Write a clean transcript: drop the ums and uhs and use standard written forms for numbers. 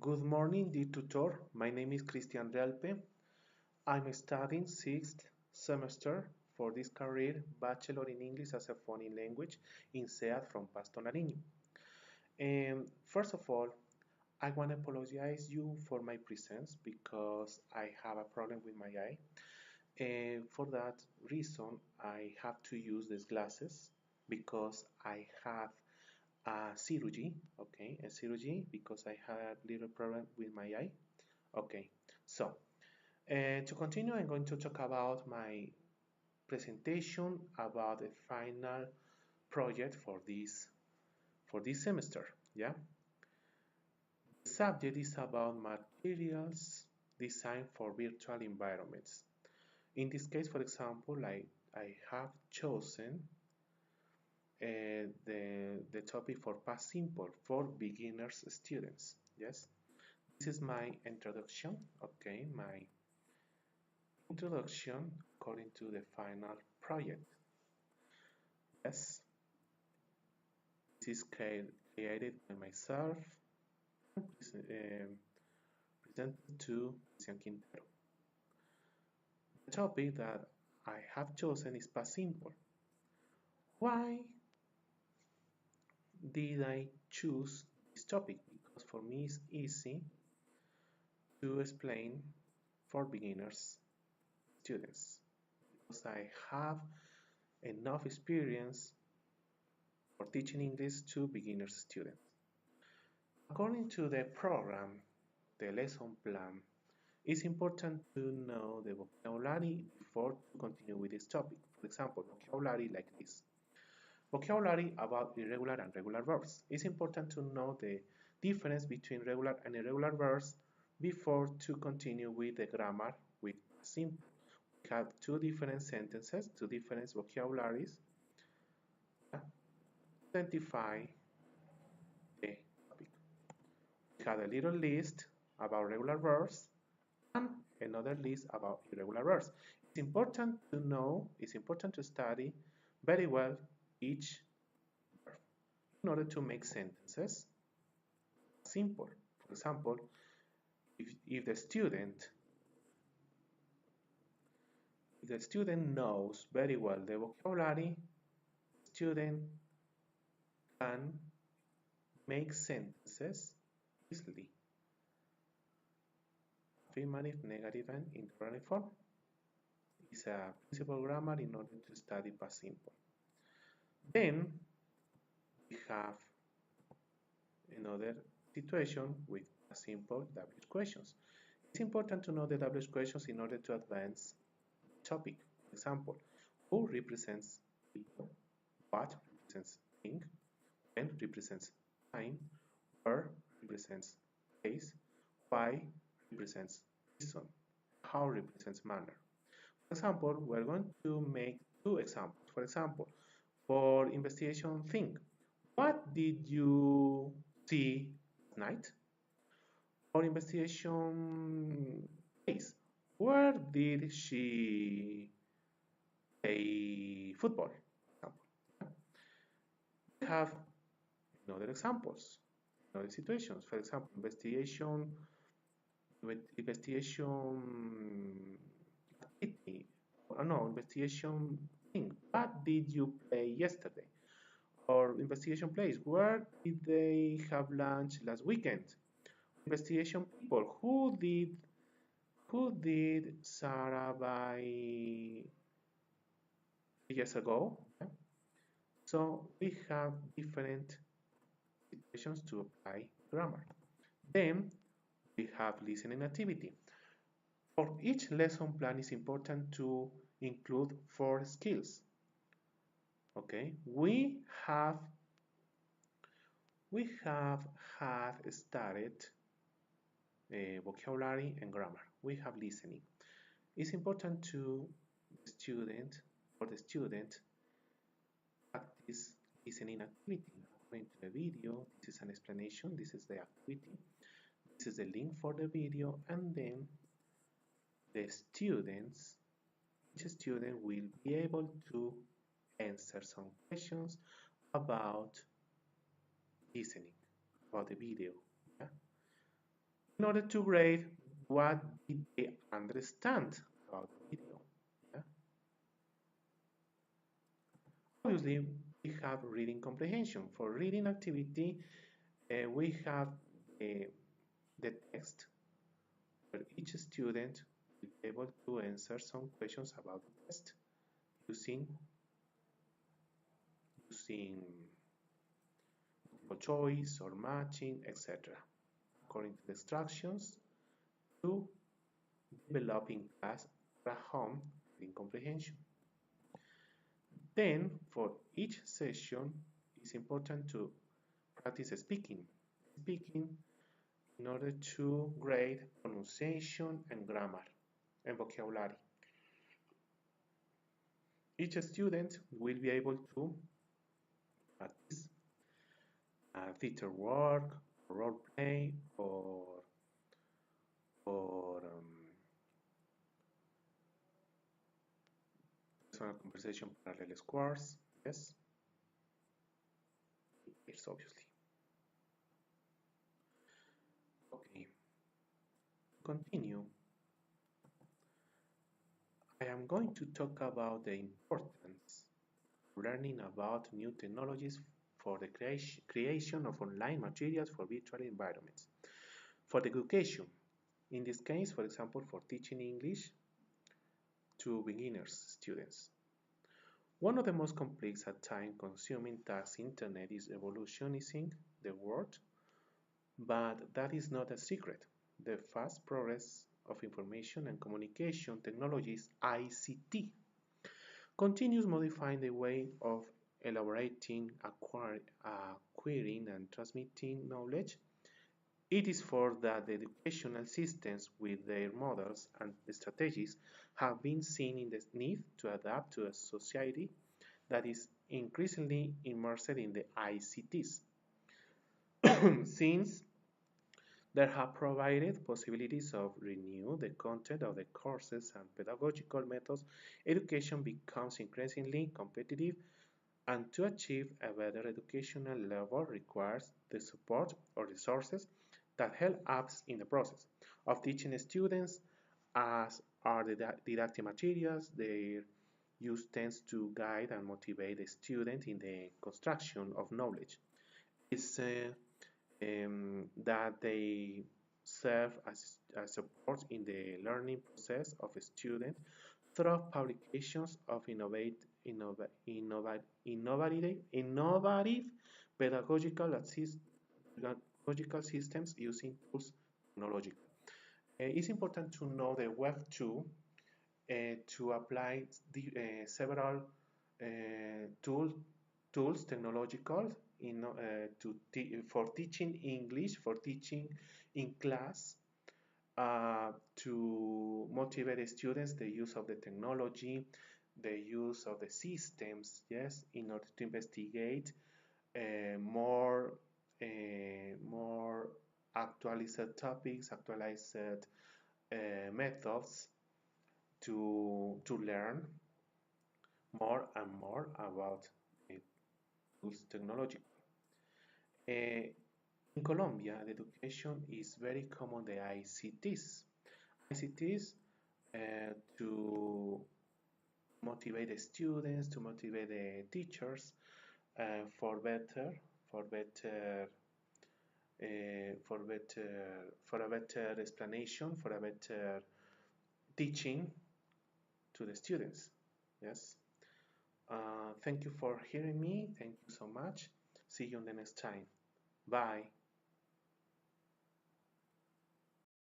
Good morning, dear tutor. My name is Cristhian Realpe. I'm studying 6th semester for this career, Bachelor in English as a Foreign Language in SEAD from Pasto, Nariño. And first of all, I want to apologize you for my presence because I have a problem with my eye. And for that reason, I have to use these glasses because I have a surgery, okay, a surgery because I had a little problem with my eye. Okay, so to continue, I'm going to talk about my presentation about the final project for this semester. Yeah, the subject is about materials designed for virtual environments. In this case, for example, I have chosen the topic for past simple for beginners students. Yes, this is my introduction. Okay, my introduction according to the final project. Yes, this is created by myself and presented to Cristhian Quintero. The topic that I have chosen is past simple. Why did I choose this topic? Because for me it's easy to explain for beginners students because I have enough experience for teaching English to beginners students. According to the program, the lesson plan, it's important to know the vocabulary before to continue with this topic. For example, vocabulary like this. Vocabulary about irregular and regular verbs. It's important to know the difference between regular and irregular verbs before to continue with the grammar with simple. We have two different sentences, two different vocabularies. Identify the topic. We have a little list about regular verbs and another list about irregular verbs. It's important to know, it's important to study very well each verb in order to make sentences simple. For example, if the student knows very well the vocabulary, the student can make sentences easily. Affirmative, negative, and interrogative form is a principal grammar in order to study past simple. Then we have another situation with simple W questions. It's important to know the W questions in order to advance the topic. For example, who represents people, what represents thing, when represents time, where represents place, why represents reason, how represents manner. For example, we're going to make two examples. For example, for investigation thing, what did you see last night? For investigation place, where did she play football? We have other examples, other situations. For example, investigation activity. Oh, no, investigation thing. What did you play yesterday? Or investigation place. Where did they have lunch last weekend? Investigation people. Who did Sarah buy 3 years ago? Yeah. So we have different situations to apply grammar. Then we have listening activity. For each lesson plan, it's important to include 4 skills. Okay, we have had started vocabulary and grammar. We have listening. It's important to the student practice listening activity. According to the video, this is an explanation. This is the activity. This is the link for the video, and then each student will be able to answer some questions about listening, about the video. Yeah? in order to grade what did they understand about the video. Yeah? Obviously, we have reading comprehension. For reading activity, we have the text where each student will be able to answer some questions about the test using multiple choice or matching, etc. According to the instructions to developing class at home reading comprehension. Then, for each session, it's important to practice speaking. Speaking in order to grade pronunciation and grammar and vocabulary. Each student will be able to practice theater work, role play, or personal conversation parallel squares. Yes, it's obviously. Okay, continue. I am going to talk about the importance of learning about new technologies for the creation of online materials for virtual environments. For the education, in this case, for example, for teaching English to beginners students. One of the most complex and time-consuming tasks Internet is evolutionizing the world, but that is not a secret. The fast progress of information and communication technologies, ICT, continues modifying the way of elaborating, acquiring, and transmitting knowledge. It is for that the educational systems with their models and strategies have been seen in the need to adapt to a society that is increasingly immersed in the ICTs. Since there have provided possibilities of renew the content of the courses and pedagogical methods, education becomes increasingly competitive, and to achieve a better educational level requires the support or resources that help us in the process of teaching students, as are the didactic materials. Their use tends to guide and motivate the student in the construction of knowledge. It's that they serve as support in the learning process of a student through publications of innovative pedagogical systems using tools technological. It's important to know the Web 2 to apply several tools technological for teaching English, for teaching in class, to motivate the students the use of the technology, the use of the systems, yes, in order to investigate more actualized topics, actualized methods to learn more and more about tools technology. In Colombia, the education is very common, the ICTs. ICTs to motivate the students, to motivate the teachers for better, for better, for a better explanation, for a better teaching to the students. Yes. Thank you for hearing me. Thank you so much. See you on the next time. Bye.